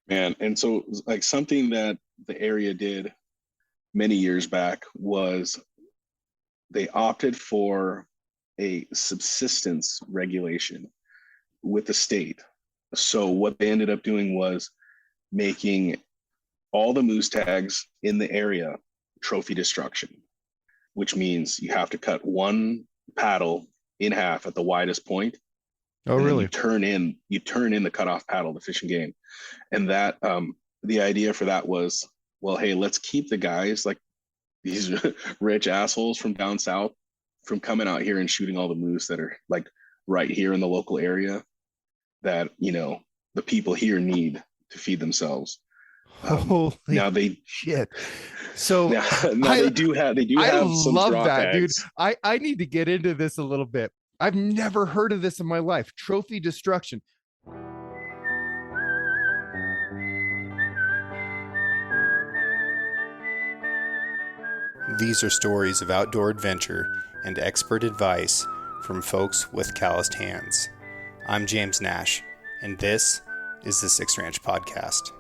Man. And so, like, something that the area did many years back was they opted for a subsistence regulation with the state. So, what they ended up doing was making all the moose tags in the area trophy destruction, which means you have to cut one paddle in half at the widest point, Oh, and then really? you turn in the cutoff paddle, the fishing game. And that the idea for that was, well, hey, let's keep the guys like these rich assholes from down south from coming out here and shooting all the moose that are like right here in the local area that the people here need to feed themselves. Holy Now they shit. So now I they do I have some love that, dude. drawbacks. I need to get into this a little bit. I've never heard of this in my life. Trophy destruction. These are stories of outdoor adventure and expert advice from folks with calloused hands. I'm James Nash, and this is the Six Ranch Podcast.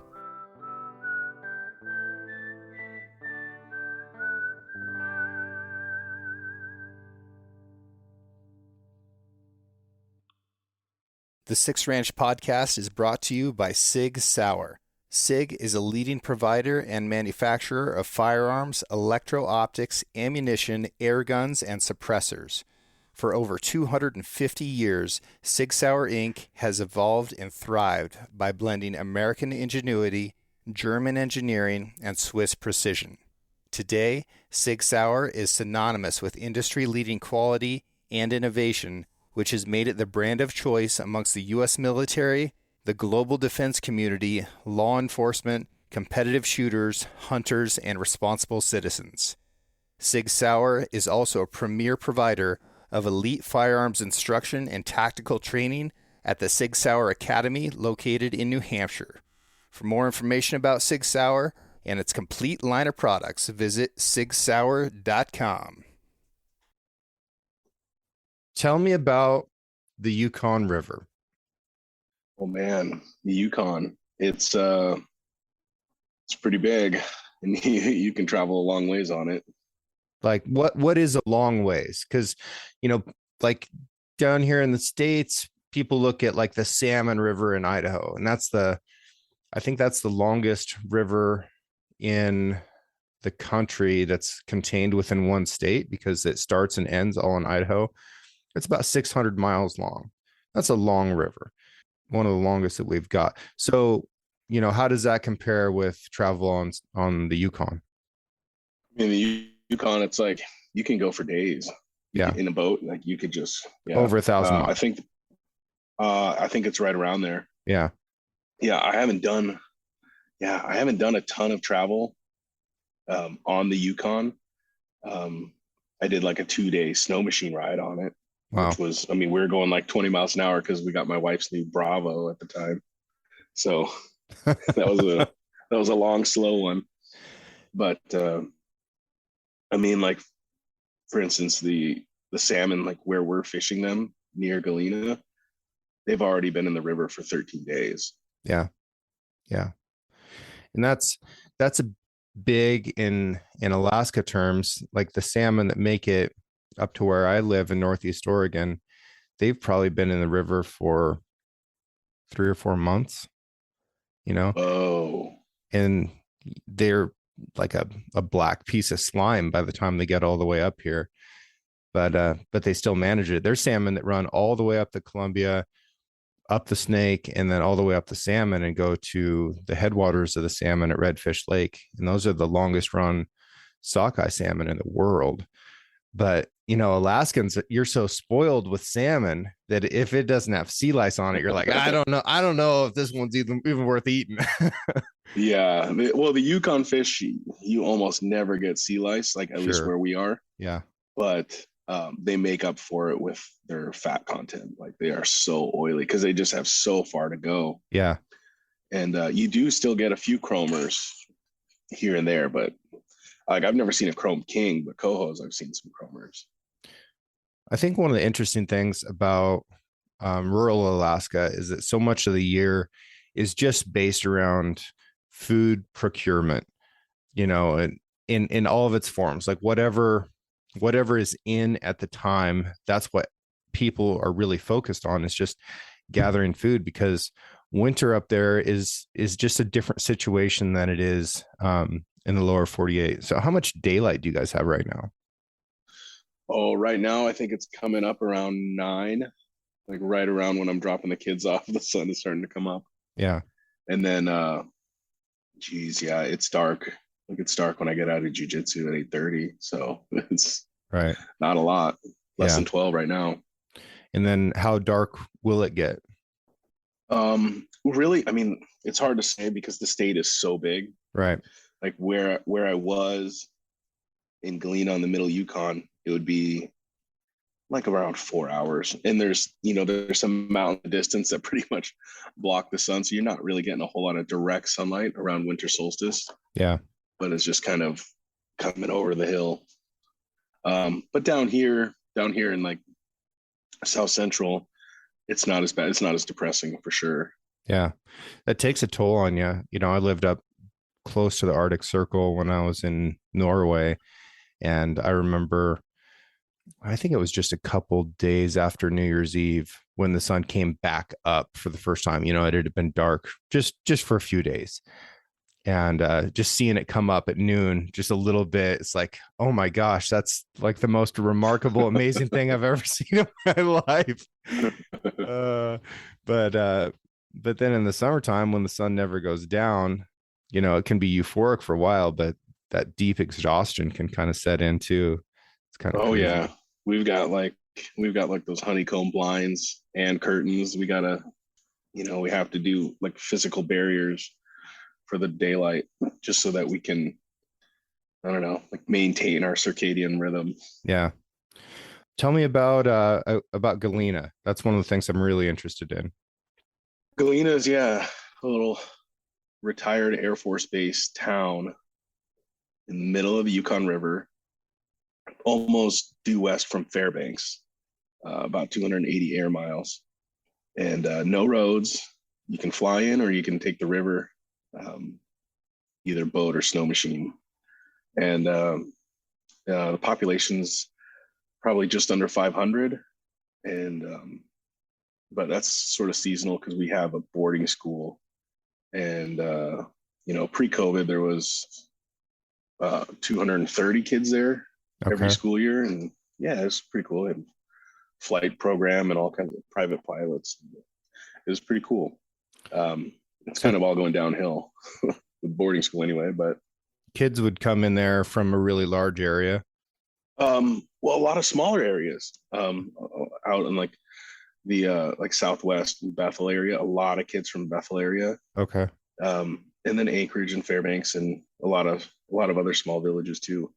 The Six Ranch Podcast is brought to you by Sig Sauer. SIG is a leading provider and manufacturer of firearms, electro-optics, ammunition, air guns, and suppressors. For over 250 years, Sig Sauer Inc. has evolved and thrived by blending American ingenuity, German engineering, and Swiss precision. Today, Sig Sauer is synonymous with industry-leading quality and innovation, which has made it the brand of choice amongst the U.S. military, the global defense community, law enforcement, competitive shooters, hunters, and responsible citizens. Sig Sauer is also a premier provider of elite firearms instruction and tactical training at the Sig Sauer Academy located in New Hampshire. For more information about Sig Sauer and its complete line of products, visit sigsauer.com. Tell me about the Yukon River. Oh man, the Yukon. It's pretty big, and you can travel a long ways on it. Like what is a long ways? Because like down here in the States, people look at like the Salmon River in Idaho, and I think that's the longest river in the country that's contained within one state because it starts and ends all in Idaho. It's about 600 miles long. That's a long river, one of the longest that we've got. So, how does that compare with travel on the Yukon? In the Yukon, it's like you can go for days Yeah, in a boat. Like you could just, yeah. over 1,000 I miles. think, I think it's right around there. Yeah. Yeah, I haven't done a ton of travel on the Yukon. Um, I did like a 2-day snow machine ride on it, Wow. which was, I mean, we were going like 20 miles an hour because we got my wife's new Bravo at the time. So that was a long, slow one. But I mean, like for instance, the salmon, like where we're fishing them near Galena, they've already been in the river for 13 days. Yeah. Yeah. And that's a big in Alaska terms, like the salmon that make it up to where I live in Northeast Oregon, they've probably been in the river for 3 or 4 months, you know, Oh, and they're like a black piece of slime by the time they get all the way up here. But they still manage it. There's salmon that run all the way up the Columbia, up the Snake, and then all the way up the Salmon and go to the headwaters of the Salmon at Redfish Lake. And those are the longest run sockeye salmon in the world. But Alaskans, you're so spoiled with salmon that if it doesn't have sea lice on it, you're like, I don't know if this one's even worth eating. yeah. Well, the Yukon fish, you almost never get sea lice, like at least Sure. where we are. Yeah. But they make up for it with their fat content. Like they are so oily because they just have so far to go. Yeah. And you do still get a few chromers here and there, but like I've never seen a chrome king, but cohos I've seen some chromers. I think one of the interesting things about rural Alaska is that so much of the year is just based around food procurement, and in all of its forms, like whatever is in at the time, that's what people are really focused on, is just gathering food, because winter up there is just a different situation than it is in the lower 48. So how much daylight do you guys have right now? Oh, right now I think it's coming up around 9, like right around when I'm dropping the kids off, the sun is starting to come up. Yeah. And then geez, yeah, it's dark. Like it's dark when I get out of jujitsu at 8:30. So it's Right. not a lot. Less than 12 right now. And then how dark will it get? Really, I mean, it's hard to say because the state is so big. Right. Like where I was in Galena on the middle Yukon, it would be like around 4 hours. And there's some mountain distance that pretty much block the sun. So you're not really getting a whole lot of direct sunlight around winter solstice. Yeah. But it's just kind of coming over the hill. But down here in like South Central, it's not as bad. It's not as depressing for sure. Yeah. That takes a toll on you. I lived up close to the Arctic Circle when I was in Norway. And I remember, I think it was just a couple days after New Year's Eve when the sun came back up for the first time. It had been dark just for a few days. And just seeing it come up at noon, just a little bit, it's like, oh my gosh, that's like the most remarkable, amazing thing I've ever seen in my life. But then in the summertime, when the sun never goes down, it can be euphoric for a while, but that deep exhaustion can kind of set in too. It's kind of crazy. Yeah, we've got like those honeycomb blinds and curtains. We have to do like physical barriers for the daylight, just so that we can, I don't know, like maintain our circadian rhythm. Yeah. Tell me about Galena. That's one of the things I'm really interested in. Galena is, a little retired Air Force Base town in the middle of the Yukon River, almost due west from Fairbanks, about 280 air miles, and no roads. You can fly in or you can take the river, either boat or snow machine. And the population's probably just under 500. And but that's sort of seasonal because we have a boarding school. And pre-COVID there was 230 kids there every school year, and it's pretty cool. And flight program and all kinds of private pilots. It was pretty cool. It's kind of all going downhill with boarding school anyway, but kids would come in there from a really large area. Well, a lot of smaller areas, out in like the like Southwest and Bethel area, a lot of kids from Bethel area. Okay. And then Anchorage and Fairbanks and a lot of other small villages too.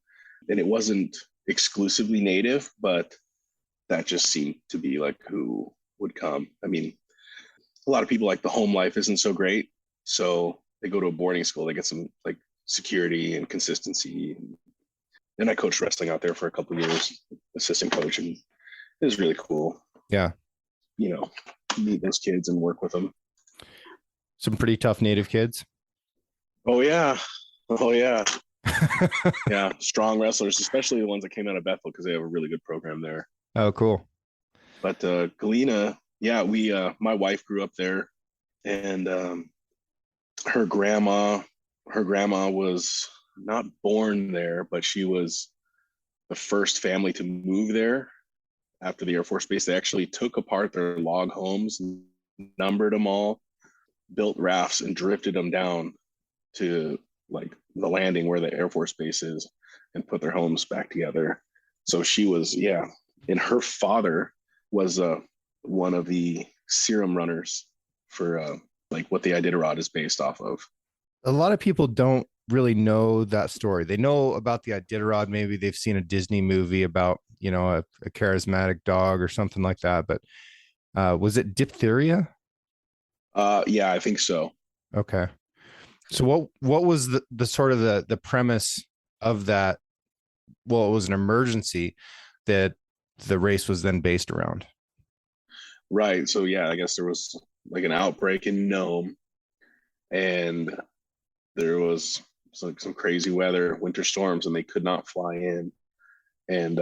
And it wasn't exclusively native, but that just seemed to be like who would come. I mean, a lot of people, like, the home life isn't so great, so they go to a boarding school, they get some like security and consistency. And I coached wrestling out there for a couple of years, assistant coach, and it was really cool. Yeah. Meet those kids and work with them. Some pretty tough native kids. Oh yeah. Yeah, strong wrestlers, especially the ones that came out of Bethel, because they have a really good program there. Oh, cool. But Galena, we my wife grew up there, and her grandma was not born there, but she was the first family to move there after the Air Force Base. They actually took apart their log homes, numbered them all, built rafts, and drifted them down to like the landing where the Air Force Base is, and put their homes back together. So she was, and her father was one of the serum runners for like what the Iditarod is based off of. A lot of people don't really know that story. They know about the Iditarod. Maybe they've seen a Disney movie about, a charismatic dog or something like that. But was it diphtheria? Yeah, I think so. Okay. So what was the sort of the premise of that? Well, it was an emergency that the race was then based around. Right. So I guess there was like an outbreak in Nome, and there was like some crazy weather, winter storms, and they could not fly in. And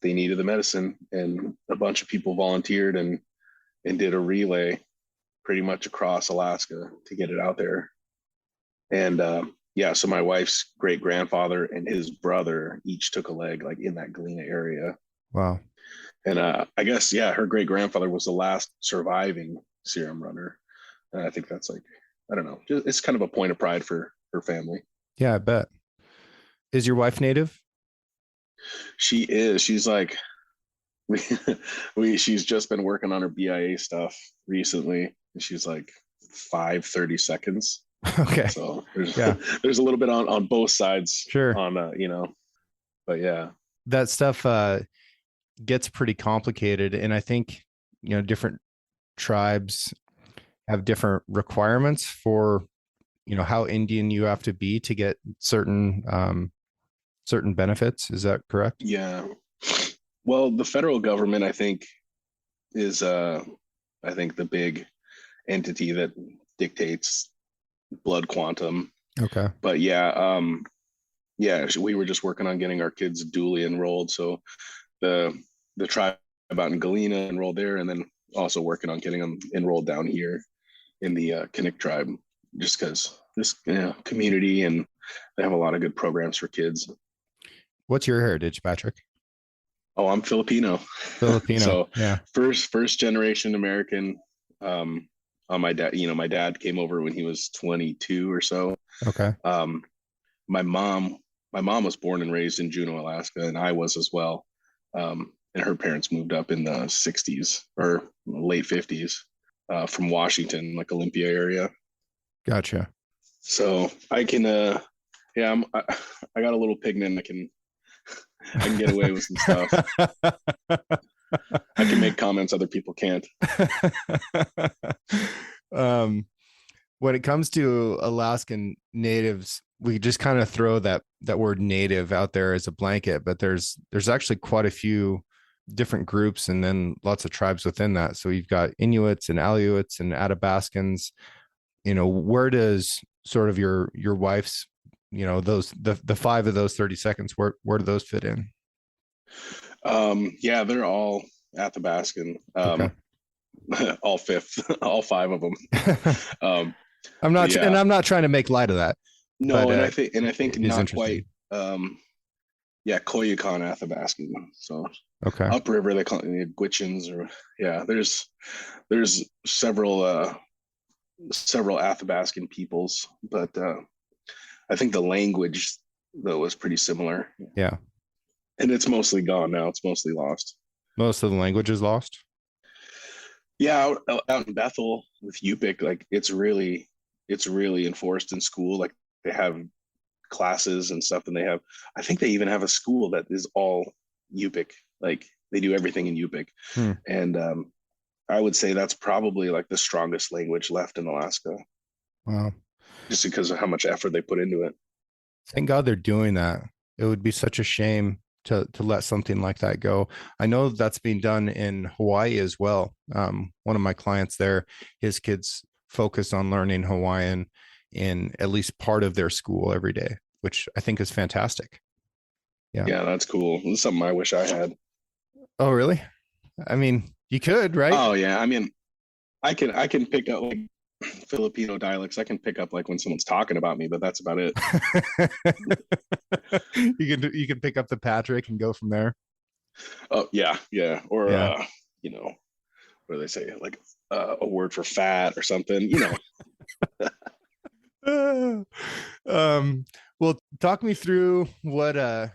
they needed the medicine, and a bunch of people volunteered and did a relay pretty much across Alaska to get it out there. And yeah, so my wife's great grandfather and his brother each took a leg, like in that Galena area. Wow. And I guess, yeah, her great grandfather was the last surviving serum runner. And I think that's like, I don't know, it's kind of a point of pride for her family. Yeah, I bet. Is your wife Native? She is. She's like, she's just been working on her BIA stuff recently. And she's like 5:30 seconds. Okay. So there's a little bit on both sides. Sure. On but yeah. That stuff gets pretty complicated, and I think different tribes have different requirements for how Indian you have to be to get certain benefits. Is that correct? Yeah. Well, the federal government, I think, is the big entity that dictates blood quantum. Okay. But yeah, we were just working on getting our kids duly enrolled. So the tribe out in Galena enrolled there, and then also working on getting them enrolled down here in the Kanik tribe, just because this community, and they have a lot of good programs for kids. What's your heritage, Patrick? Oh, I'm Filipino. So yeah, first generation American. On my dad, my dad came over when he was 22 or so. Okay. My mom was born and raised in Juneau, Alaska, and I was as well. And her parents moved up in the 60s or late 50s from Washington, like Olympia area. Gotcha. So I can, I got a little pigment. I can get away with some stuff. I can make comments other people can't. When it comes to Alaskan natives, we just kind of throw that word native out there as a blanket, but there's actually quite a few different groups and then lots of tribes within that. So you've got Inuits and Aleuts and Athabascans. Where does sort of your wife's, those the five of those 30 seconds, where do those fit in? Yeah, they're all Athabascan. Okay. All five of them. I'm not trying to make light of that. No, but, and I think not quite. Koyukon Athabascan. So okay. Upriver they call it the Gwich'ins, or there's several Athabascan peoples, but I think the language though was pretty similar. Yeah. And it's mostly gone now. It's mostly lost. Most of the language is lost. Yeah, out in Bethel with Yupik, like it's really enforced in school. Like they have classes and stuff, and I think they even have a school that is all Yupik. Like they do everything in Yupik. And I would say that's probably like the strongest language left in Alaska. Wow. Just because of how much effort they put into it. Thank God they're doing that. It would be such a shame to let something like that go. I know that's being done in Hawaii as well. One of my clients there, his kids focus on learning Hawaiian in at least part of their school every day, which I think is fantastic. Yeah, that's cool. This is something I wish I had. Oh, really? I mean, you could, right? Oh yeah. I mean, I can pick up like Filipino dialects. I can pick up like when someone's talking about me, but that's about it. You can pick up the Patrick and go from there. Oh yeah. Or what do they say? Like a word for fat or something, Well, talk me through what a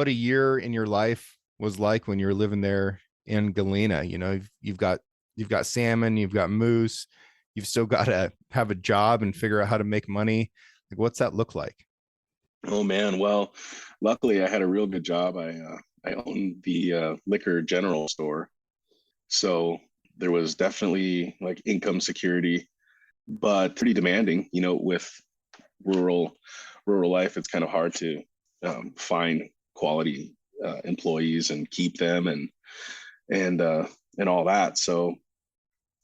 year in your life was like when you were living there in Galena. You've got salmon, you've got moose, you've still got to have a job and figure out how to make money. Like, what's that look like? Oh man. Well, luckily I had a real good job. I owned the liquor general store. So there was definitely like income security, but pretty demanding, with rural life. It's kind of hard to find quality employees and keep them and all that. So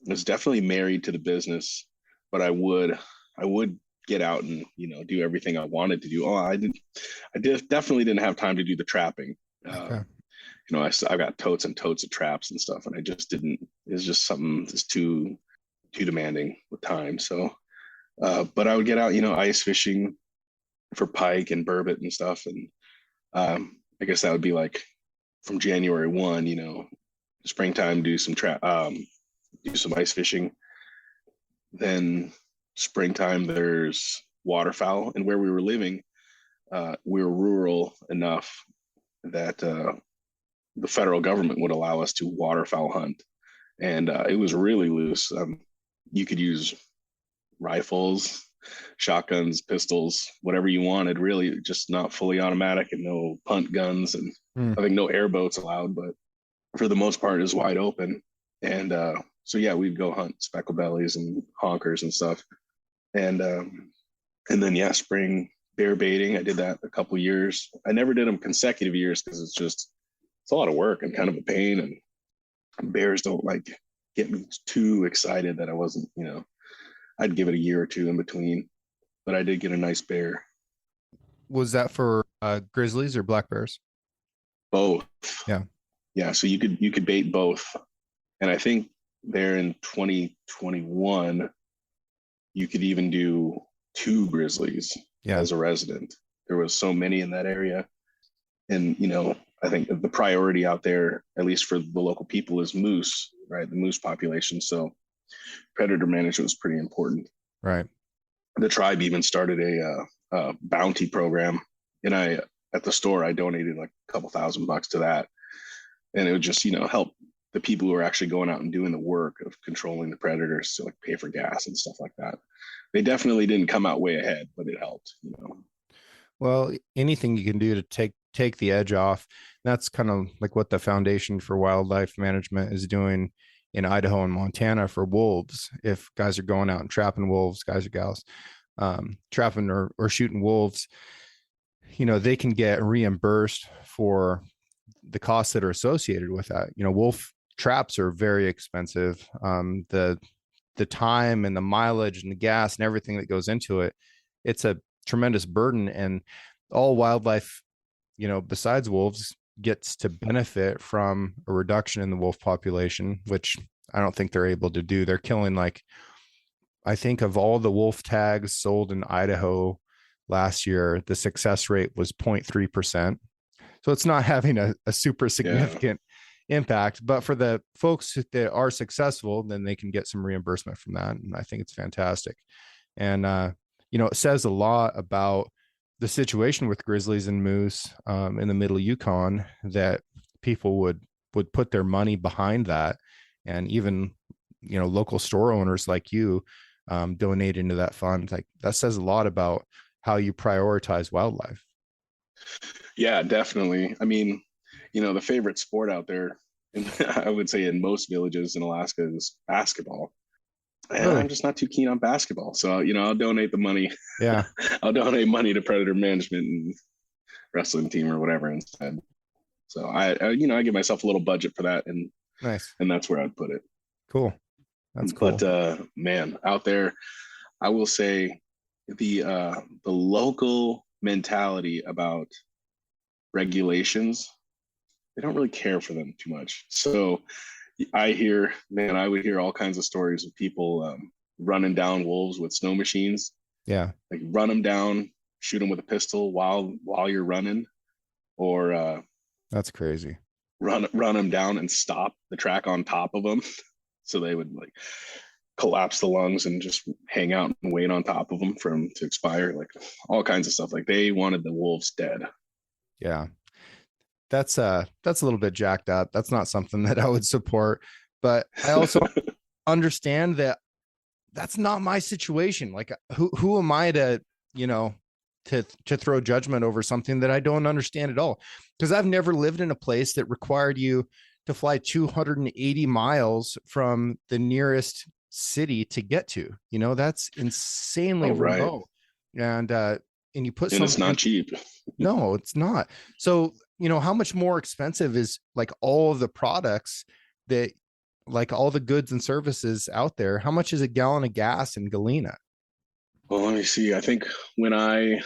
I was definitely married to the business, but I would get out and, do everything I wanted to do. Definitely didn't have time to do the trapping. Okay. I got totes and totes of traps and stuff, and I just didn't. It's just something that's too demanding with time. So, but I would get out, ice fishing for pike and burbot and stuff, and I guess that would be like from January 1, springtime, do some ice fishing. Then springtime, there's waterfowl, and where we were living, we were rural enough that the federal government would allow us to waterfowl hunt, and it was really loose. You could use rifles, shotguns, pistols, whatever you wanted, really, just not fully automatic, and no punt guns, and I think no airboats allowed, but for the most part is wide open. And so yeah, we'd go hunt speckle bellies and honkers and stuff. And then spring bear baiting. I did that a couple years. I never did them consecutive years because it's a lot of work and kind of a pain, and bears don't like get me too excited that I wasn't, I'd give it a year or two in between, but I did get a nice bear. Was that for grizzlies or black bears? Both. Yeah. So you could bait both. And I think there in 2021, you could even do 2 grizzlies as a resident. There was so many in that area. And, I think the priority out there, at least for the local people, is moose, right? The moose population. So predator management was pretty important. Right. The tribe even started a bounty program. And at the store, I donated like a couple $1,000 to that. And it would just, help the people who are actually going out and doing the work of controlling the predators to like pay for gas and stuff like that. They definitely didn't come out way ahead, but it helped, Well, anything you can do to take the edge off. That's kind of like what the Foundation for Wildlife Management is doing in Idaho and Montana for wolves. If guys are going out and trapping wolves, guys or gals, trapping or shooting wolves, they can get reimbursed for the costs that are associated with that. Wolf traps are very expensive. The time and the mileage and the gas and everything that goes into it, it's a tremendous burden. And all wildlife, besides wolves, gets to benefit from a reduction in the wolf population, which I don't think they're able to do. They're killing, I think of all the wolf tags sold in Idaho last year, the success rate was 0.3%. So it's not having a super significant impact, but for the folks that are successful, then they can get some reimbursement from that. And I think it's fantastic. And, it says a lot about the situation with grizzlies and moose in the middle Yukon, that people would put their money behind that. And even, local store owners like you donate into that fund. Like, that says a lot about how you prioritize wildlife. Yeah, definitely. I mean, the favorite sport out there, I would say in most villages in Alaska, is basketball. And really? I'm just not too keen on basketball. So, I'll donate the money. Yeah. I'll donate money to predator management and wrestling team or whatever instead. So I give myself a little budget for that. And nice. And that's where I'd put it. Cool. That's cool. But man, out there, I will say the local mentality about regulations, they don't really care for them too much. So I would hear all kinds of stories of people running down wolves with snow machines. Yeah. Like run them down, shoot them with a pistol while you're running, or that's crazy. Run them down and stop the track on top of them. So they would like collapse the lungs and just hang out and wait on top of them for them to expire. Like all kinds of stuff. Like they wanted the wolves dead. Yeah. That's a little bit jacked up. That's not something that I would support, but I also understand that that's not my situation. Like who am I to, to throw judgment over something that I don't understand at all? Because I've never lived in a place that required you to fly 280 miles from the nearest city to get to, that's insanely remote. And you put something, it's not cheap. No, it's not. So, how much more expensive is like all of the products that, like all the goods and services out there? How much is a gallon of gas in Galena? Well, let me see. I think when I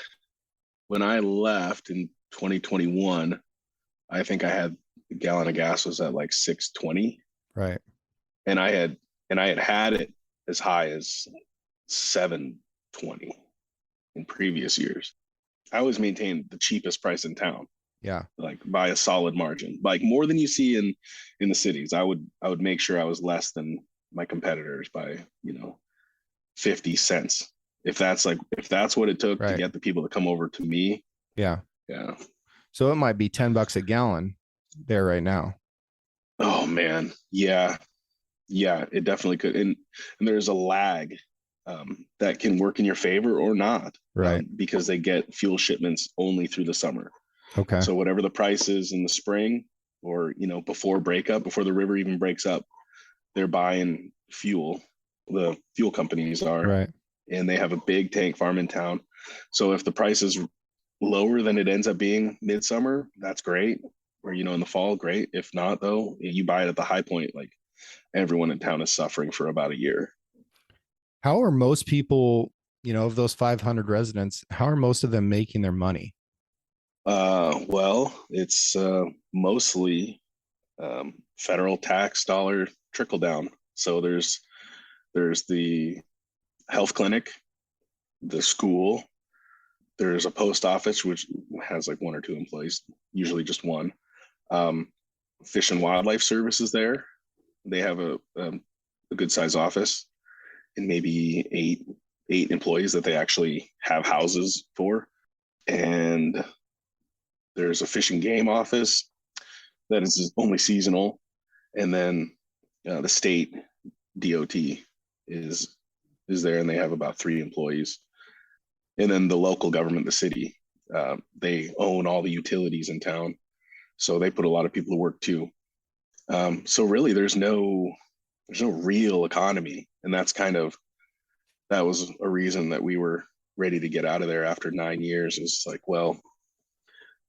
when I left in 2021, I think I had a gallon of gas was at like 620, Right. and I had it as high as 720 in previous years. I always maintained the cheapest price in town, Yeah. like by a solid margin, like more than you see in the cities. I would make sure I was less than my competitors by 50 cents. If that's what it took to Right. get the people to come over to me. Yeah. Yeah. So it might be $10 a gallon there right now. Oh man. Yeah. Yeah, it definitely could. And there's a lag that can work in your favor or not, Right. because they get fuel shipments only through the summer. Okay. So whatever the price is in the spring, or before breakup, before the river even breaks up, they're buying fuel. The fuel companies are, Right. and they have a big tank farm in town. So if the price is lower than it ends up being midsummer, that's great. Or in the fall, great. If not, though, you buy it at the high point. Like everyone in town is suffering for about a year. How are most people, of those 500 residents, how are most of them making their money? Well, it's mostly federal tax dollar trickle down. So there's the health clinic, the school. There's a post office which has like one or two employees, usually just one. Um, Fish and Wildlife Services there. They have a good size office and maybe eight employees that they actually have houses for. And there's a fish and game office that is only seasonal, and then the state DOT is there, and they have about 3 employees. And then the local government, the city, they own all the utilities in town, so they put a lot of people to work too. So really, there's no real economy, and that was a reason that we were ready to get out of there after 9 years. It's like, well,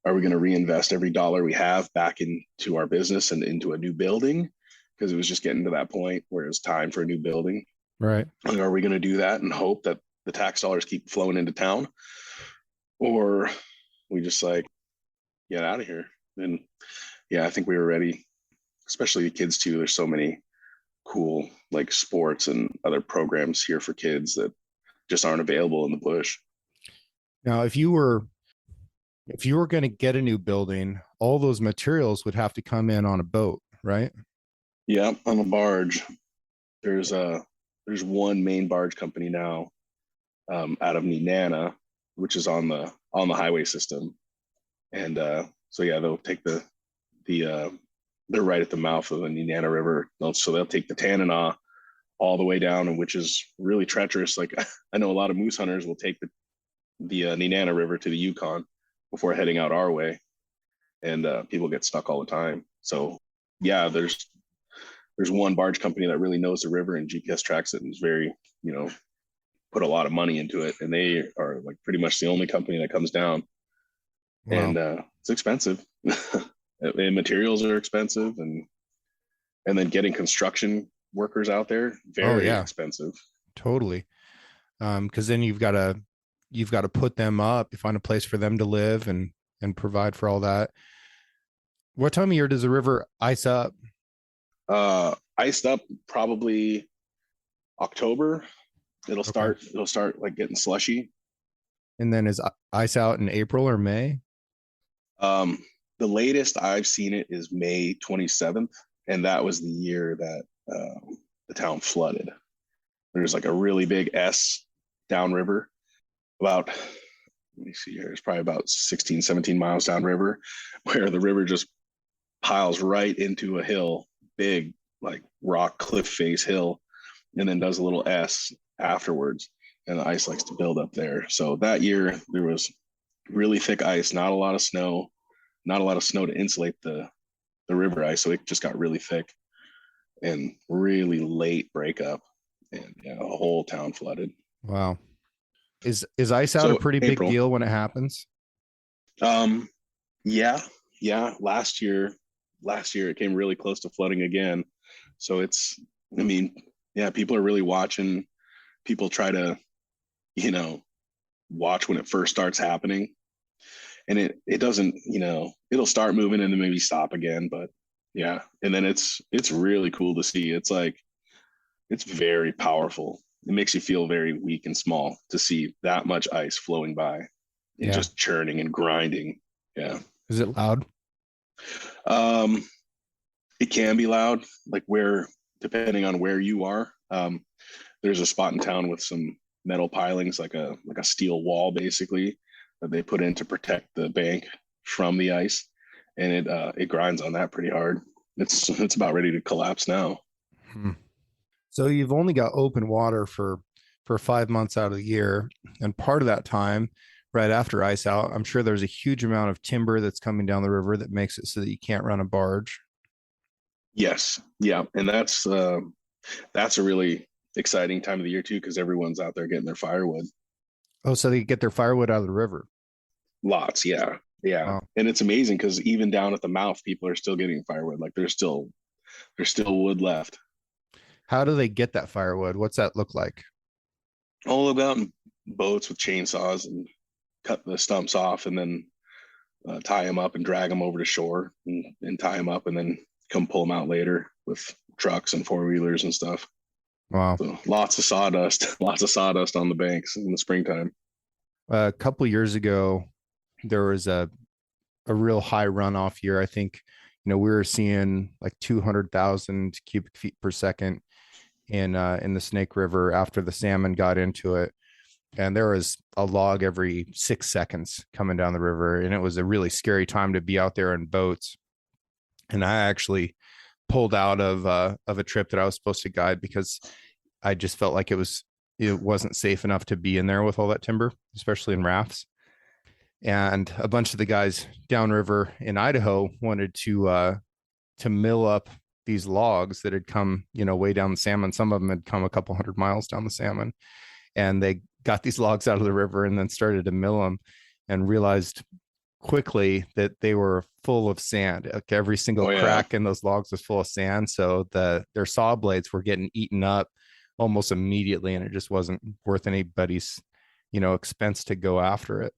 are we going to reinvest every dollar we have back into our business and into a new building? Because it was just getting to that point where it's time for a new building. Right. And are we going to do that and hope that the tax dollars keep flowing into town? Or we just like get out of here? And yeah, I think we were ready, especially the kids too. There's so many cool like sports and other programs here for kids that just aren't available in the bush. Now, if you were going to get a new building, all those materials would have to come in on a boat, right? Yeah, on a barge. There's one main barge company now, out of Nenana, which is on the highway system, and so yeah, they'll take the they're right at the mouth of the Nenana River, so they'll take the Tanana all the way down, and which is really treacherous. Like I know a lot of moose hunters will take the Nenana River to the Yukon before heading out our way, and people get stuck all the time. So yeah, there's one barge company that really knows the river and GPS tracks it, and is very, put a lot of money into it, and they are like pretty much the only company that comes down. Wow. And it's expensive. And materials are expensive, and then getting construction workers out there, very expensive. Totally. Because then you've got to put them up, you find a place for them to live and provide for all that. What time of year does the river ice up? Iced up probably October. It'll start like getting slushy. And then is ice out in April or May? The latest I've seen it is May 27th, and that was the year that the town flooded. There's like a really big S downriver, about, let me see here, it's probably about 16, 17 miles downriver, where the river just piles right into a hill, big like rock cliff face hill, and then does a little S afterwards, and the ice likes to build up there. So that year there was really thick ice, not a lot of snow to insulate the river ice, so it just got really thick and really late breakup, and yeah, the whole town flooded. Wow. Is ice out a pretty April. big deal when it happens? Yeah. Last year it came really close to flooding again. So people are really watching. People try to you know, watch when it first starts happening. And it doesn't, it'll start moving and then maybe stop again. But yeah. And then it's really cool to see. It's like, it's very powerful. It makes you feel very weak and small to see that much ice flowing by and just churning and grinding. Yeah. Is it loud? It can be loud, like depending on where you are. There's a spot in town with some metal pilings, like a steel wall, basically, that they put in to protect the bank from the ice, and it grinds on that pretty hard. It's about ready to collapse now. So you've only got open water for 5 months out of the year, and part of that time, right after ice out, I'm sure there's a huge amount of timber that's coming down the river that makes it so that you can't run a barge. Yes, yeah, and that's a really exciting time of the year too, because everyone's out there getting their firewood. Oh, so they get their firewood out of the river. Lots, yeah. Wow. And it's amazing because even down at the mouth, people are still getting firewood. Like there's still wood left. How do they get that firewood? What's that look like? Oh, they'll go out in boats with chainsaws and cut the stumps off, and then tie them up and drag them over to shore and tie them up, and then come pull them out later with trucks and four-wheelers and stuff. Wow. So lots of sawdust on the banks in the springtime. A couple years ago, there was a real high runoff year. I think, we were seeing like 200,000 cubic feet per second in the Snake River after the salmon got into it. And there was a log every 6 seconds coming down the river. And it was a really scary time to be out there in boats. And I actually pulled out of a trip that I was supposed to guide because I just felt like it wasn't safe enough to be in there with all that timber, especially in rafts. And a bunch of the guys downriver in Idaho wanted to mill up these logs that had come, way down the salmon. Some of them had come a couple 100 miles down the salmon, and they got these logs out of the river and then started to mill them, and realized quickly that they were full of sand. Like every single crack in those logs was full of sand. So their saw blades were getting eaten up almost immediately, and it just wasn't worth anybody's, expense to go after it.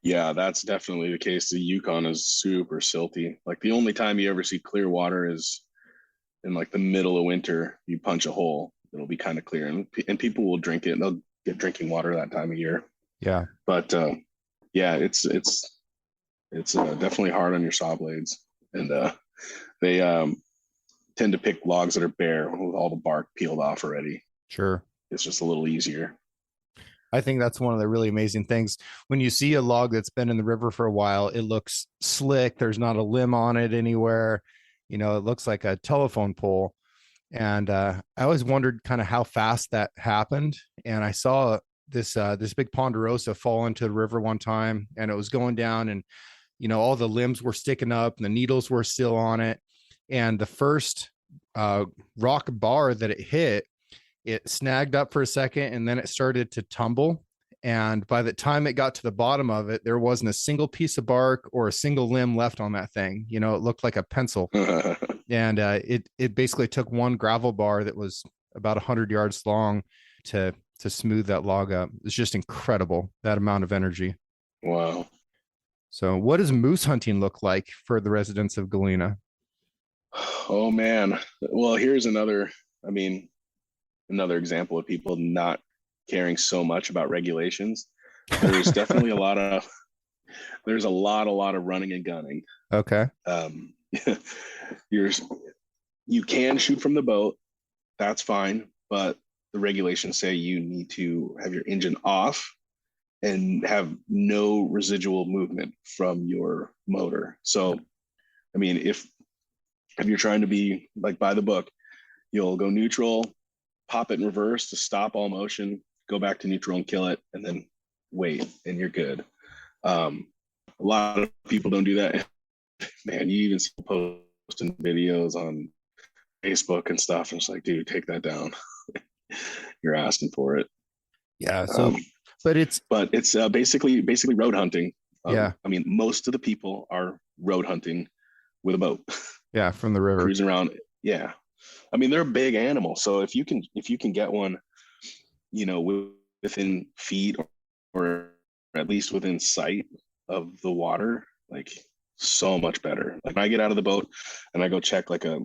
Yeah, that's definitely the case. The Yukon is super silty. Like the only time you ever see clear water is in like the middle of winter. You punch a hole, it'll be kind of clear, and people will drink it. And they'll get drinking water that time of year. Yeah, but yeah, it's definitely hard on your saw blades, and they tend to pick logs that are bare with all the bark peeled off already. Sure, it's just a little easier. I think that's one of the really amazing things. When you see a log that's been in the river for a while, it looks slick. There's not a limb on it anywhere. It looks like a telephone pole. And I always wondered kind of how fast that happened. And I saw this big ponderosa fall into the river one time, and it was going down, and all the limbs were sticking up and the needles were still on it. And the first rock bar that it hit, it snagged up for a second, and then it started to tumble. And by the time it got to the bottom of it, there wasn't a single piece of bark or a single limb left on that thing. It looked like a pencil. And it basically took one gravel bar that was about 100 yards long to smooth that log up. It's just incredible, that amount of energy. Wow. So what does moose hunting look like for the residents of Galena? Oh man. Well, here's another example of people not caring so much about regulations. There's definitely a lot of running and gunning. Okay. You can shoot from the boat, that's fine, but the regulations say you need to have your engine off and have no residual movement from your motor. So, if you're trying to be like by the book, you'll go neutral, pop it in reverse to stop all motion, go back to neutral and kill it, and then wait, and you're good. A lot of people don't do that. Man, you even see posting videos on Facebook and stuff, and it's like, dude, take that down. You're asking for it. Yeah. So, but it's basically road hunting. Yeah. Most of the people are road hunting with a boat. Yeah, from the river, cruising around. Yeah. They're a big animal. So if you can get one, with within feet or at least within sight of the water, like so much better. Like when I get out of the boat and I go check like a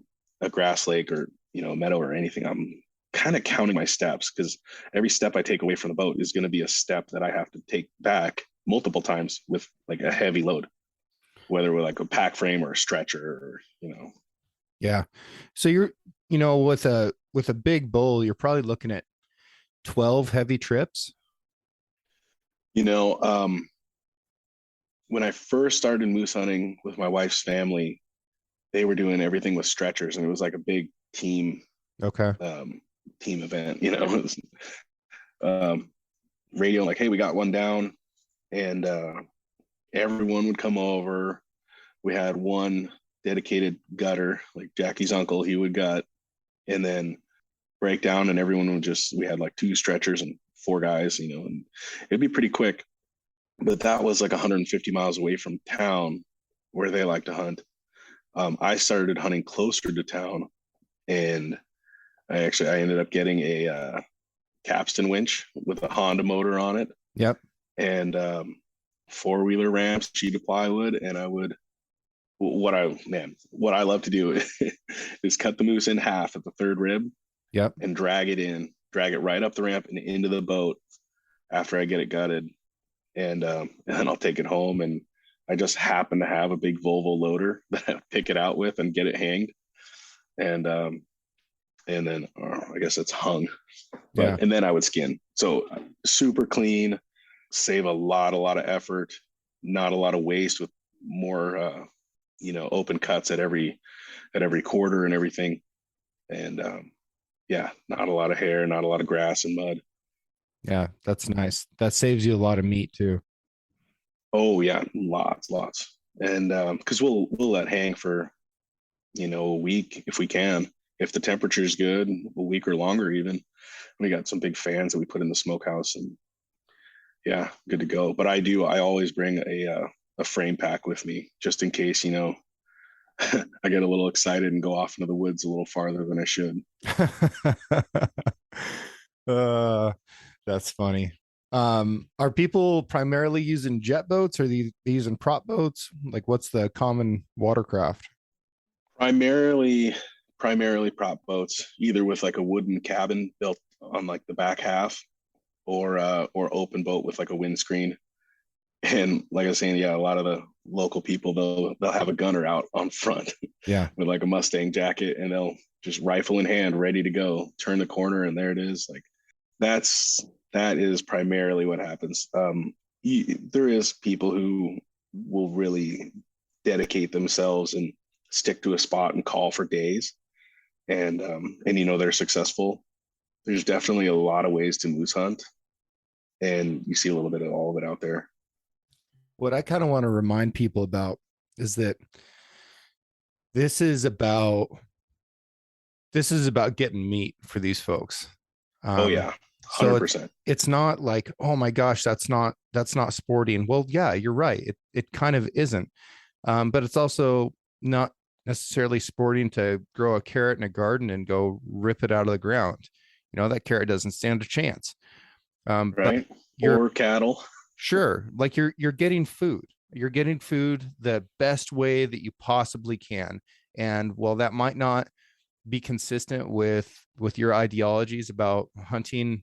grass lake or, a meadow or anything, I'm kind of counting my steps because every step I take away from the boat is going to be a step that I have to take back multiple times with like a heavy load, whether with like a pack frame or a stretcher or. Yeah. So you're, with a big bowl, you're probably looking at 12 heavy trips. You know, when I first started moose hunting with my wife's family, they were doing everything with stretchers, and it was like a big team Okay. team event. It was, radio like, hey, we got one down, and everyone would come over. We had one dedicated gutter, like Jackie's uncle, he would gut, and then break down, and everyone would we had like 2 stretchers and 4 guys, and it'd be pretty quick. But that was like 150 miles away from town where they like to hunt. I started hunting closer to town, and I ended up getting a capstan winch with a Honda motor on it. Yep. And 4-wheeler ramps, sheet of plywood, and I would what I love to do is cut the moose in half at the 3rd rib. Yep. And drag it right up the ramp and into the boat after I get it gutted. And then I'll take it home, and I just happen to have a big Volvo loader that I pick it out with and get it hanged. And then I guess it's hung. Yeah. And then I would skin. So super clean, save a lot of effort, not a lot of waste with more open cuts at every quarter and everything. And not a lot of hair, not a lot of grass and mud. Yeah, that's nice. That saves you a lot of meat too. Oh yeah, lots. And because we'll let hang for a week if we can, if the temperature's good, a week or longer even. We got some big fans that we put in the smokehouse, and yeah, good to go. But I always bring a frame pack with me just in case I get a little excited and go off into the woods a little farther than I should. That's funny. Are people primarily using jet boats, or are they using prop boats? Like, what's the common watercraft? Primarily prop boats, either with like a wooden cabin built on like the back half, or open boat with like a windscreen. And like I was saying, yeah, a lot of the local people, they'll have a gunner out on front, Yeah, with like a Mustang jacket, and they'll just rifle in hand, ready to go, turn the corner, and there it is. Like that is primarily what happens. There is people who will really dedicate themselves and stick to a spot and call for days, and they're successful. There's definitely a lot of ways to moose hunt, and you see a little bit of all of it out there. what I kind of want to remind people about is that this is about getting meat for these folks. Oh yeah, 100%. So it's not like, oh my gosh, that's not sporting. Well, yeah, you're right. It kind of isn't. But it's also not necessarily sporting to grow a carrot in a garden and go rip it out of the ground. That carrot doesn't stand a chance. Right. Or cattle. Sure. Like you're getting food. You're getting food the best way that you possibly can. And while that might not be consistent with your ideologies about hunting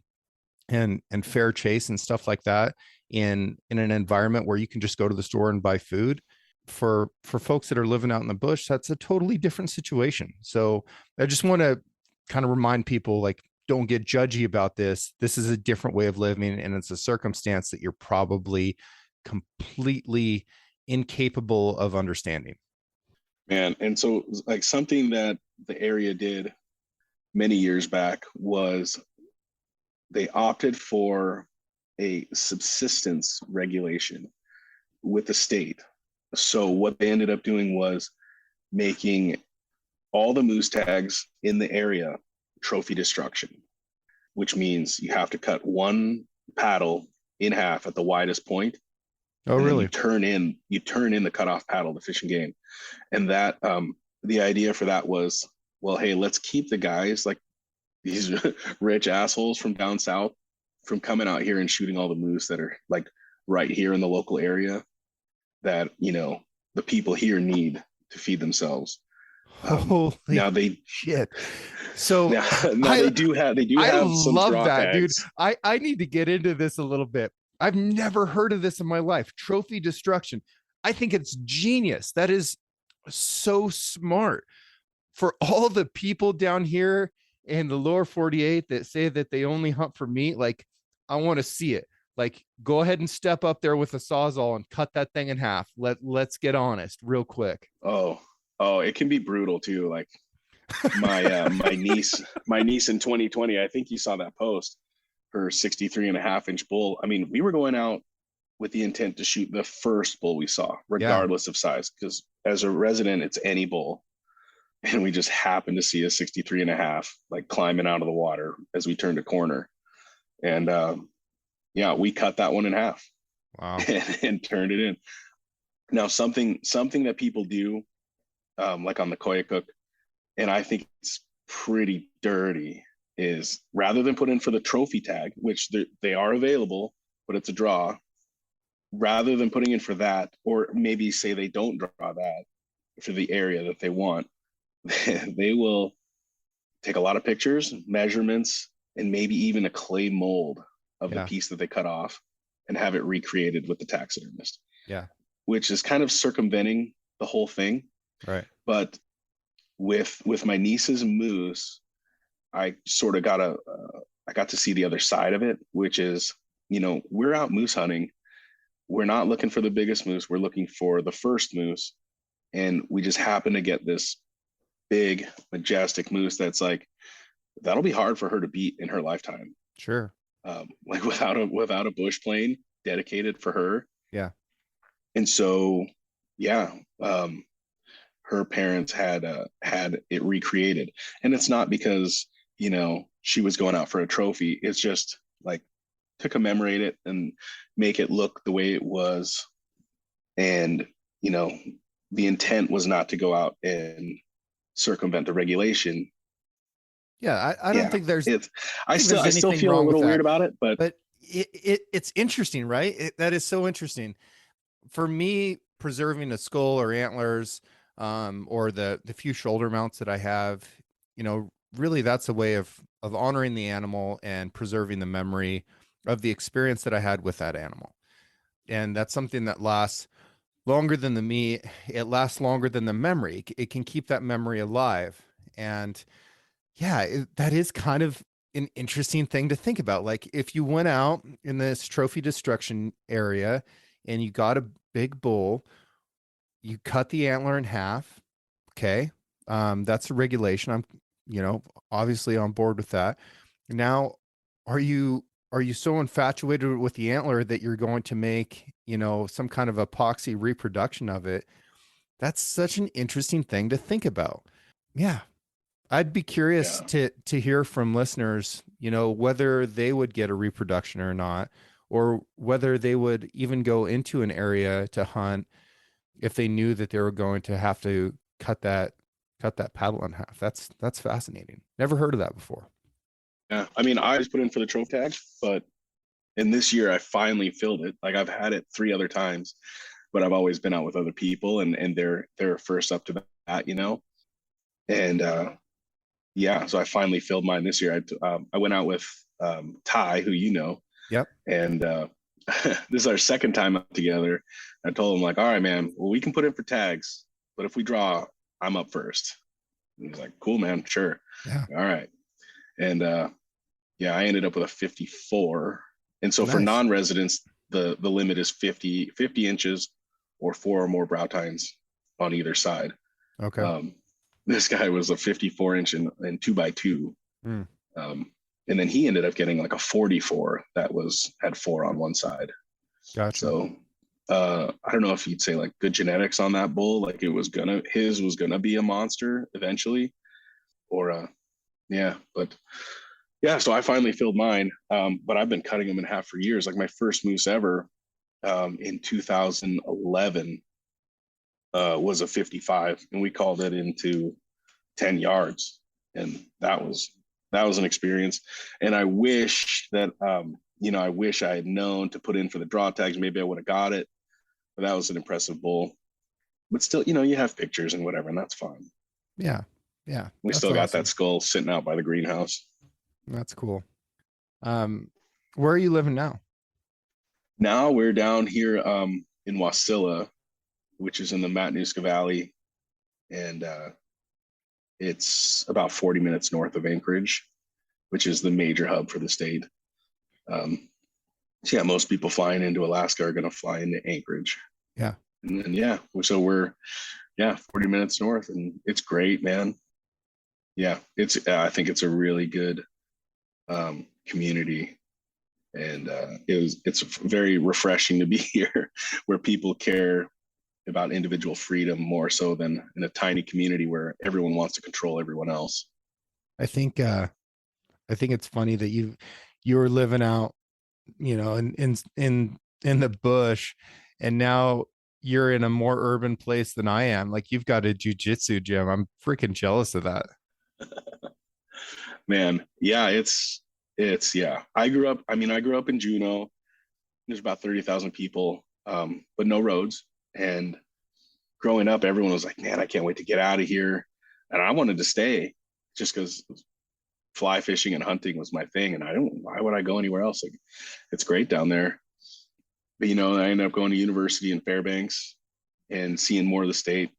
and fair chase and stuff like that in an environment where you can just go to the store and buy food, for folks that are living out in the bush, that's a totally different situation. So I just want to kind of remind people, like, don't get judgy about this. This is a different way of living, and it's a circumstance that you're probably completely incapable of understanding. Man, and so like something that the area did many years back was they opted for a subsistence regulation with the state. So what they ended up doing was making all the moose tags in the area trophy destruction, which means you have to cut one paddle in half at the widest point. Oh, really? You turn in the cutoff paddle to Fish and Game. And that the idea for that was, well, hey, let's keep the guys, like these rich assholes from down south, from coming out here and shooting all the moose that are like right here in the local area that, the people here need to feed themselves. Holy Now they shit. So now they do have I some love draw that, tags. dude. I need to get into this a little bit. I've never heard of this in my life. Trophy destruction. I think it's genius. That is so smart for all the people down here in the lower 48 that say that they only hunt for meat. Like, I want to see it. Like, go ahead and step up there with a sawzall and cut that thing in half. Let's get honest real quick. Oh, it can be brutal too. Like my niece in 2020, I think you saw that post, her 63.5-inch bull. I mean, we were going out with the intent to shoot the first bull we saw, regardless of size, because as a resident, it's any bull. And we just happened to see a 63.5, like climbing out of the water as we turned a corner. And we cut that one in half. Wow. and turned it in. Now, something that people do, like on the Koyukuk, and I think it's pretty dirty, is rather than put in for the trophy tag, which they are available, but it's a draw, rather than putting in for that, or maybe say they don't draw that for the area that they want, they will take a lot of pictures, measurements, and maybe even a clay mold of the piece that they cut off and have it recreated with the taxidermist. Yeah. Which is kind of circumventing the whole thing. Right. But with my niece's moose, I sort of I got to see the other side of it, which is, we're out moose hunting. We're not looking for the biggest moose. We're looking for the first moose. And we just happen to get this big, majestic moose that's like, that'll be hard for her to beat in her lifetime. Sure. Like without a bush plane dedicated for her. Yeah. And so, her parents had it recreated, and it's not because she was going out for a trophy. It's just like to commemorate it and make it look the way it was. And the intent was not to go out and circumvent the regulation. Yeah, I don't think there's. I still feel a little weird about it, but it's interesting, right? That is so interesting. For me, preserving a skull or antlers, or the few shoulder mounts that I have, really that's a way of honoring the animal and preserving the memory of the experience that I had with that animal. And that's something that lasts longer than the meat. It lasts longer than the memory. It can keep that memory alive. And that is kind of an interesting thing to think about. Like, if you went out in this trophy destruction area and you got a big bull, you cut the antler in half. Okay. That's a regulation. I'm, obviously on board with that. Now, are you so infatuated with the antler that you're going to make, some kind of epoxy reproduction of it? That's such an interesting thing to think about. Yeah. I'd be curious to hear from listeners, whether they would get a reproduction or not, or whether they would even go into an area to hunt if they knew that they were going to have to cut that paddle in half. That's fascinating. Never heard of that before. Yeah. I mean, I just put in for the trophy tag, but in this year I finally filled it. Like, I've had it 3 other times, but I've always been out with other people and they're first up to that, and, so I finally filled mine this year. I went out with Ty, who Yep. And this is our second time out together. I told him, like, all right, man, well, we can put in for tags, but if we draw, I'm up first. And he's like, cool, man, sure. Yeah. All right. And I ended up with a 54. And so Nice. For non-residents, the limit is 50 inches or 4 or more brow tines on either side. Okay. This guy was a 54-inch and 2x2. Mm. And then he ended up getting like a 44 that had 4 on one side. Gotcha. So I don't know if you'd say like good genetics on that bull. Like, his was gonna be a monster eventually, or so I finally filled mine. But I've been cutting them in half for years. Like, my first moose ever in 2011 was a 55, and we called it into 10 yards, and that was an experience. And I wish that I wish I had known to put in for the draw tags. Maybe I would have got it, but that was an impressive bull. But still, you have pictures and whatever, and that's fine. Yeah. Yeah. We still got that skull sitting out by the greenhouse. That's cool. Where are you living now? Now we're down here in Wassila, which is in the Matanuska Valley, and it's about 40 minutes north of Anchorage, which is the major hub for the state. So yeah, most people flying into Alaska are going to fly into Anchorage. Yeah. And then, so we're 40 minutes north, and it's great, man. Yeah, I think it's a really good community, and it's very refreshing to be here, where people care about individual freedom more so than in a tiny community where everyone wants to control everyone else. I think it's funny that you're living out, in the bush, and now you're in a more urban place than I am. Like, you've got a jujitsu gym. I'm freaking jealous of that. Man, yeah, it's I grew up in Juneau. There's about 30,000 people, but no roads. And growing up, everyone was like, man, I can't wait to get out of here. And I wanted to stay just because fly fishing and hunting was my thing. And why would I go anywhere else? Like, it's great down there. But, I ended up going to university in Fairbanks and seeing more of the state.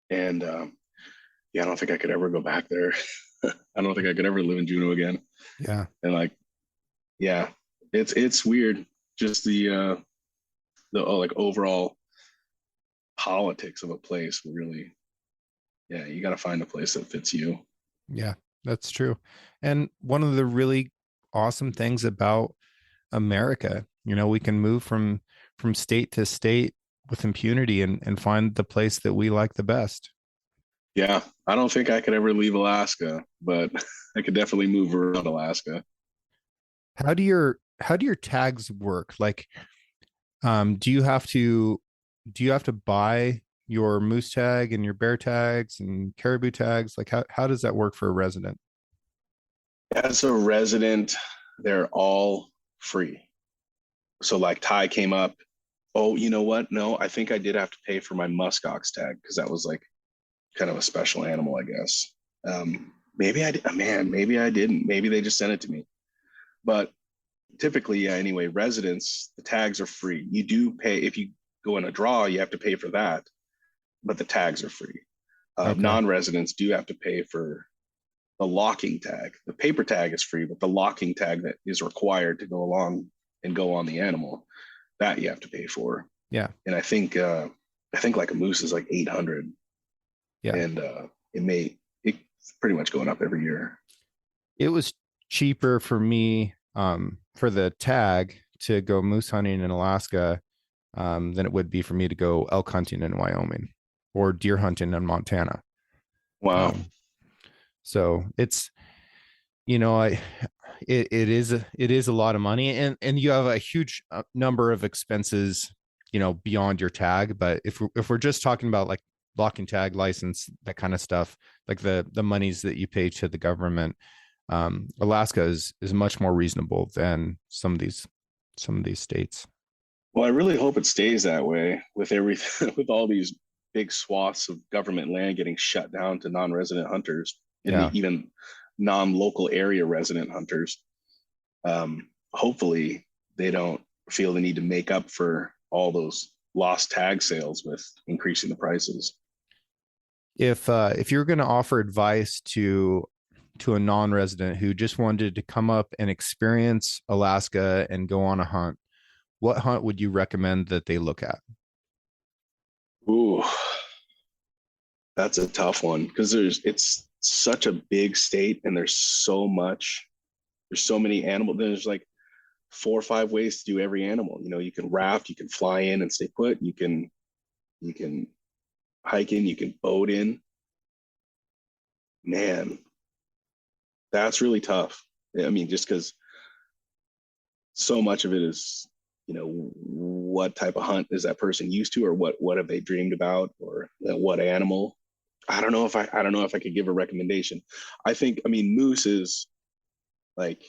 And I don't think I could ever go back there. I don't think I could ever live in Juneau again. Yeah. And it's weird. Just the overall politics of a place really, you got to find a place that fits you. Yeah, that's true. And one of the really awesome things about America, we can move from state to state with impunity and find the place that we like the best. Yeah, I don't think I could ever leave Alaska, but I could definitely move around Alaska. How do your tags work? Like, do you have to buy your moose tag and your bear tags and caribou tags? Like, how does that work for a resident? As a resident, they're all free. So like Ty came up, oh, you know what? No, I think I did have to pay for my muskox tag because that was like kind of a special animal, I guess. Maybe I did, man, maybe I didn't. Maybe they just sent it to me. But typically, anyway, residents, the tags are free. You do pay if you go in a draw, you have to pay for that, but the tags are free. Okay. Non-residents do have to pay for the locking tag. The paper tag is free, but the locking tag that is required to go along and go on the animal, that you have to pay for. Yeah. And I think like a moose is like 800. Yeah. And it's pretty much going up every year. It was cheaper for me for the tag to go moose hunting in Alaska than it would be for me to go elk hunting in Wyoming or deer hunting in Montana. Wow. So it's, it is a lot of money, and you have a huge number of expenses, beyond your tag. But if we're just talking about like locking tag, license, that kind of stuff, like the monies that you pay to the government, Alaska is much more reasonable than some of these states. Well, I really hope it stays that way with everything, with all these big swaths of government land getting shut down to non-resident hunters, and even non-local area resident hunters. Hopefully they don't feel the need to make up for all those lost tag sales with increasing the prices. If you're going to offer advice to a non-resident who just wanted to come up and experience Alaska and go on a hunt, what hunt would you recommend that they look at? Ooh, that's a tough one because it's such a big state and there's so many animals. There's like 4 or 5 ways to do every animal. You can raft, you can fly in and stay put, you can hike in, you can boat in. Man, that's really tough. I mean, just because so much of it is, what type of hunt is that person used to, or what have they dreamed about, or what animal? I don't know if I could give a recommendation. Moose is like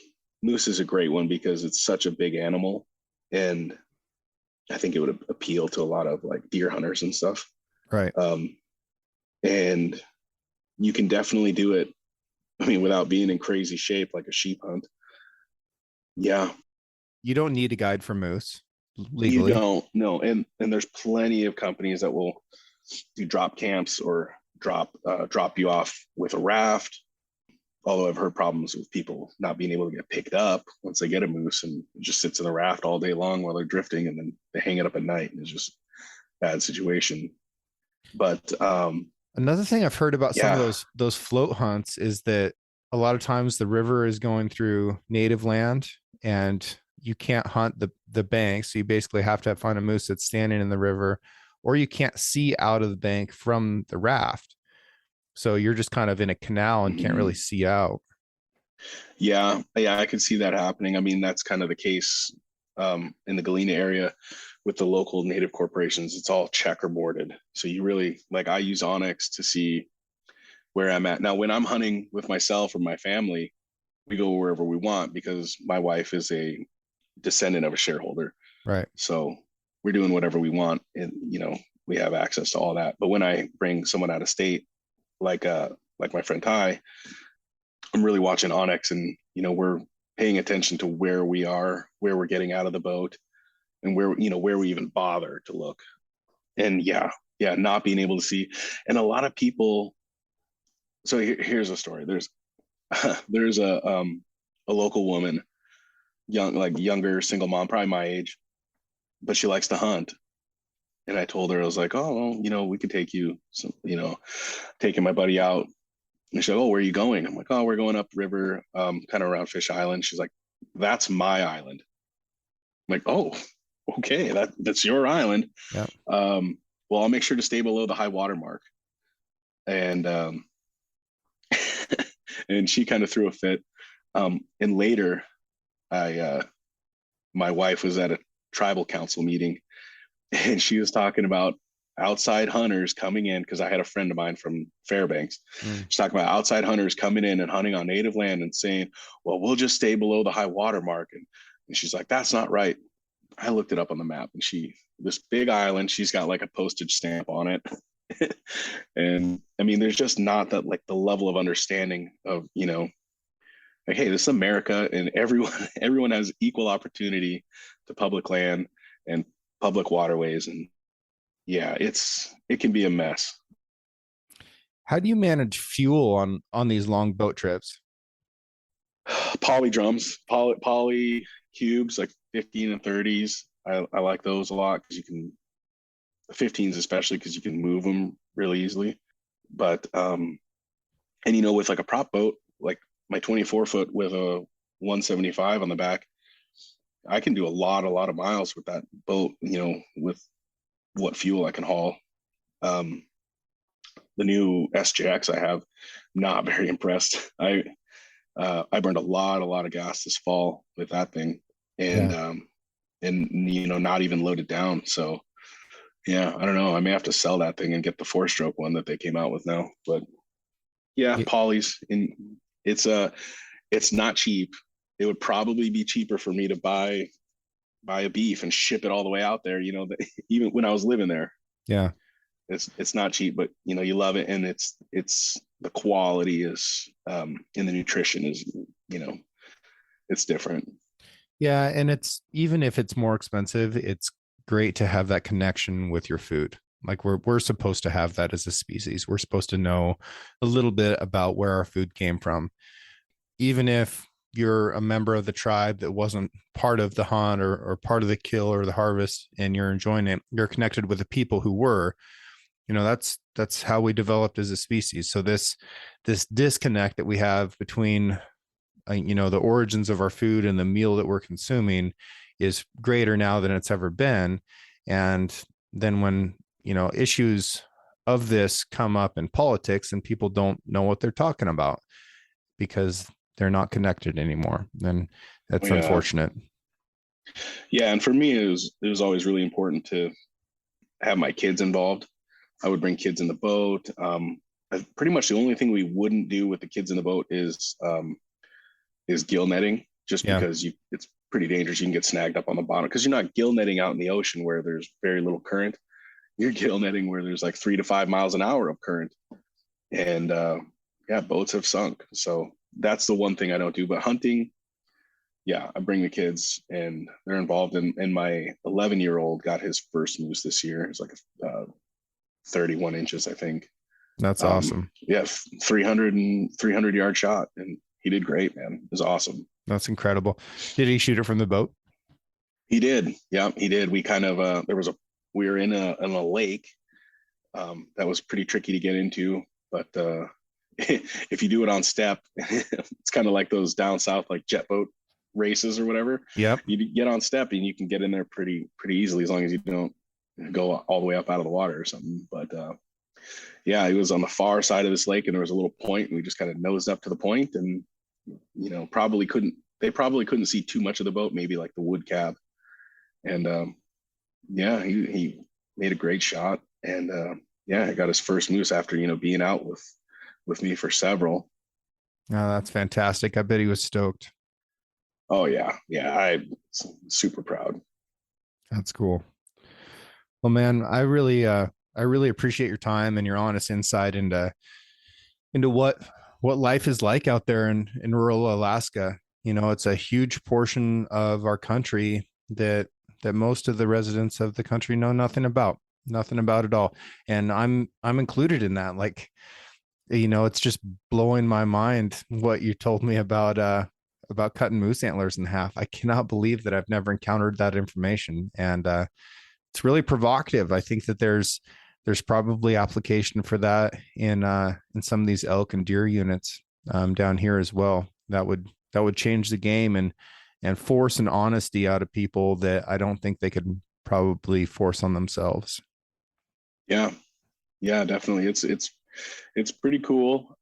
moose is a great one because it's such a big animal, and I think it would appeal to a lot of like deer hunters and stuff. Right. And you can definitely do it. I mean, without being in crazy shape like a sheep hunt. Yeah. You don't need a guide for moose You legally. don't, no. And there's plenty of companies that will do drop camps or drop you off with a raft. Although I've heard problems with people not being able to get picked up once they get a moose, and it just sits in the raft all day long while they're drifting, and then they hang it up at night, and it's just a bad situation. But Another thing I've heard about some yeah. of those float hunts is that a lot of times the river is going through native land, and you can't hunt the bank. So you basically have to find a moose that's standing in the river, or you can't see out of the bank from the raft. So you're just kind of in a canal and can't really see out. Yeah, I could see that happening. I mean, that's kind of the case in the Galena area with the local native corporations. It's all checkerboarded. So you really, like, I use Onyx to see where I'm at. Now, when I'm hunting with myself or my family, we go wherever we want because my wife is a descendant of a shareholder. Right. So we're doing whatever we want, and we have access to all that. But when I bring someone out of state, like my friend Ty, I'm really watching Onyx, and we're paying attention to where we are, where we're getting out of the boat, and where we even bother to look. And not being able to see. And a lot of people. So here's a story. There's a local woman, younger single mom, probably my age, but she likes to hunt. And I told her, I was like, oh, well, we could take you, taking my buddy out. And she's like, oh, where are you going? I'm like, oh, we're going up river, kind of around Fish Island. She's like, that's my island. I'm like, oh, okay, that's your island. Yeah. Well, I'll make sure to stay below the high water mark. And and she kind of threw a fit. And later, my wife was at a tribal council meeting, and she was talking about outside hunters coming in, because I had a friend of mine from Fairbanks. She's talking about outside hunters coming in and hunting on native land and saying, well, we'll just stay below the high water mark. And she's like, that's not right. I looked it up on the map, and this big island, she's got like a postage stamp on it. And I mean, there's just not that, like, the level of understanding of, like, hey, this is America, and everyone has equal opportunity to public land and public waterways. And yeah, it can be a mess. How do you manage fuel on these long boat trips? Poly drums, poly cubes, like 15 and 30s. I like those a lot because 15s especially, because you can move them really easily. But and with like a prop boat, like my 24-foot with a 175 on the back, I can do a lot of miles with that boat, with what fuel I can haul. The new SJX I have, not very impressed. I burned a lot of gas this fall with that thing, and not even loaded down. So yeah, I don't know. I may have to sell that thing and get the 4-stroke one that they came out with now. But yeah, polys, and it's not cheap. It would probably be cheaper for me to buy a beef and ship it all the way out there. Even when I was living there. Yeah, it's not cheap, but you love it, and it's the quality is and the nutrition is it's different. Yeah, and it's, even if it's more expensive, it's great to have that connection with your food. Like we're supposed to have that as a species. We're supposed to know a little bit about where our food came from. Even if you're a member of the tribe that wasn't part of the hunt or part of the kill or the harvest, and you're enjoying it, you're connected with the people who were. That's how we developed as a species. So this disconnect that we have between the origins of our food and the meal that we're consuming is greater now than it's ever been. And then when issues of this come up in politics, and people don't know what they're talking about because they're not connected anymore, then that's unfortunate. Yeah, and for me, it was always really important to have my kids involved. I would bring kids in the boat. Pretty much the only thing we wouldn't do with the kids in the boat is gill netting. just Yeah. because it's pretty dangerous. You can get snagged up on the bottom because you're not gill netting out in the ocean where there's very little current. You're gill netting where there's like 3 to 5 miles an hour of current. And yeah, boats have sunk. So that's the one thing I don't do. But hunting, yeah, I bring the kids and they're involved. And my 11-year-old got his first moose this year. It's like 31 inches, I think. That's awesome. Yeah, 300 yard shot, and he did great, man. It was awesome. That's incredible. Did he shoot it from the boat? He did. Yeah, he did. We kind of we were in a lake that was pretty tricky to get into, but if you do it on step, it's kind of like those down south like jet boat races or whatever. Yep. You get on step and you can get in there pretty easily as long as you don't go all the way up out of the water or something. But yeah, he was on the far side of this lake and there was a little point and we just kind of nosed up to the point and probably couldn't see too much of the boat, maybe like the wood cab. And yeah, he made a great shot and yeah, he got his first moose after being out with me for several. Oh, that's fantastic. I bet he was stoked. Oh yeah, I'm super proud. That's cool. Well, man, I really appreciate your time and your honest insight into what life is like out there in rural Alaska. It's a huge portion of our country that most of the residents of the country know nothing about at all. And I'm included in that. Like, it's just blowing my mind what you told me about cutting moose antlers in half. I cannot believe that I've never encountered that information. And it's really provocative. I think that there's probably application for that in some of these elk and deer units down here as well. That would change the game and force an honesty out of people that I don't think they could probably force on themselves. Yeah, definitely. It's pretty cool.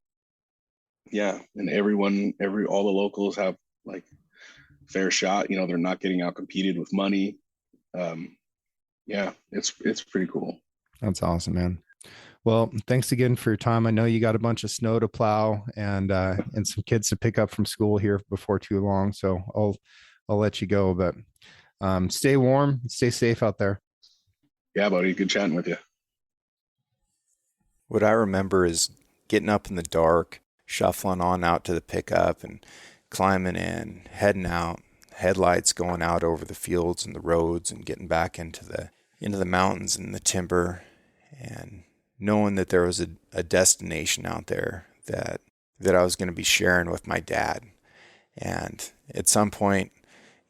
Yeah, and all the locals have like fair shot. They're not getting out competed with money. Yeah, it's pretty cool. That's awesome, man. Well, thanks again for your time. I know you got a bunch of snow to plow and some kids to pick up from school here before too long. So I'll let you go, but stay warm, stay safe out there. Yeah, buddy. Good chatting with you. What I remember is getting up in the dark, shuffling on out to the pickup and climbing in, heading out, headlights going out over the fields and the roads and getting back into the mountains and the timber, and knowing that there was a destination out there that I was going to be sharing with my dad. And at some point,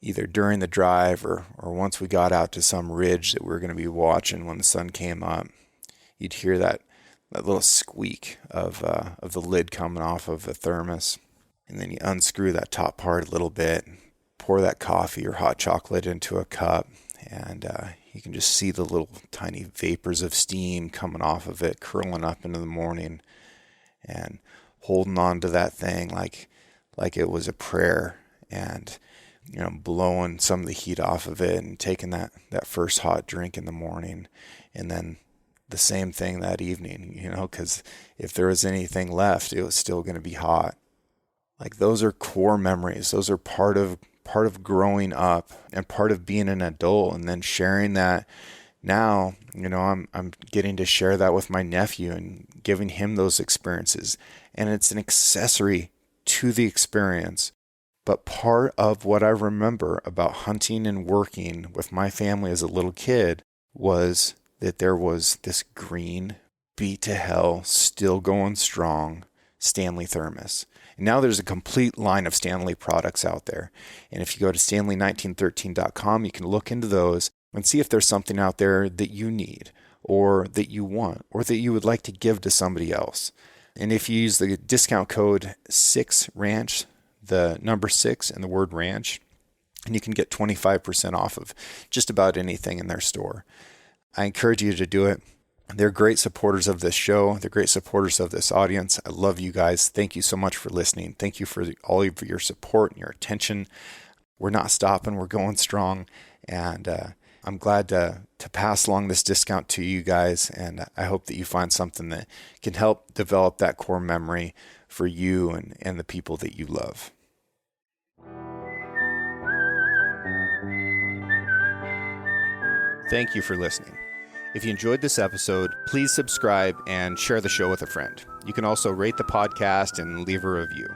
either during the drive or once we got out to some ridge that we were going to be watching when the sun came up, you'd hear that little squeak of the lid coming off of the thermos. And then you unscrew that top part a little bit, pour that coffee or hot chocolate into a cup, and you can just see the little tiny vapors of steam coming off of it, curling up into the morning, and holding on to that thing like it was a prayer, and blowing some of the heat off of it and taking that first hot drink in the morning, and then the same thing that evening, because if there was anything left, it was still going to be hot. Like, those are core memories. Those are part of growing up and part of being an adult, and then sharing that. Now, I'm getting to share that with my nephew and giving him those experiences. And it's an accessory to the experience. But part of what I remember about hunting and working with my family as a little kid was that there was this green, beat to hell, still going strong Stanley thermos. And now there's a complete line of Stanley products out there. And if you go to stanley1913.com, you can look into those and see if there's something out there that you need or that you want or that you would like to give to somebody else. And if you use the discount code 6RANCH, the number 6 and the word ranch, and you can get 25% off of just about anything in their store. I encourage you to do it. They're great supporters of this show. They're great supporters of this audience. I love you guys. Thank you so much for listening. Thank you for all of your support and your attention. We're not stopping. We're going strong. And I'm glad to pass along this discount to you guys. And I hope that you find something that can help develop that core memory for you and the people that you love. Thank you for listening. If you enjoyed this episode, please subscribe and share the show with a friend. You can also rate the podcast and leave a review.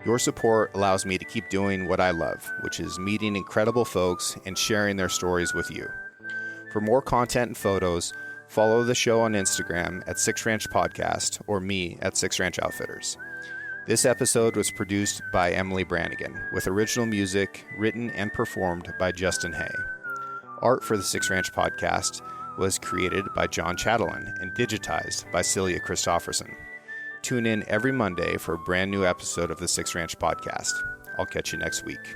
Your support allows me to keep doing what I love, which is meeting incredible folks and sharing their stories with you. For more content and photos, follow the show on Instagram at Six Ranch Podcast or me at Six Ranch Outfitters. This episode was produced by Emily Brannigan, with original music written and performed by Justin Hay. Art for the Six Ranch Podcast was created by John Chatelain and digitized by Celia Christofferson. Tune in every Monday for a brand new episode of the Six Ranch Podcast. I'll catch you next week.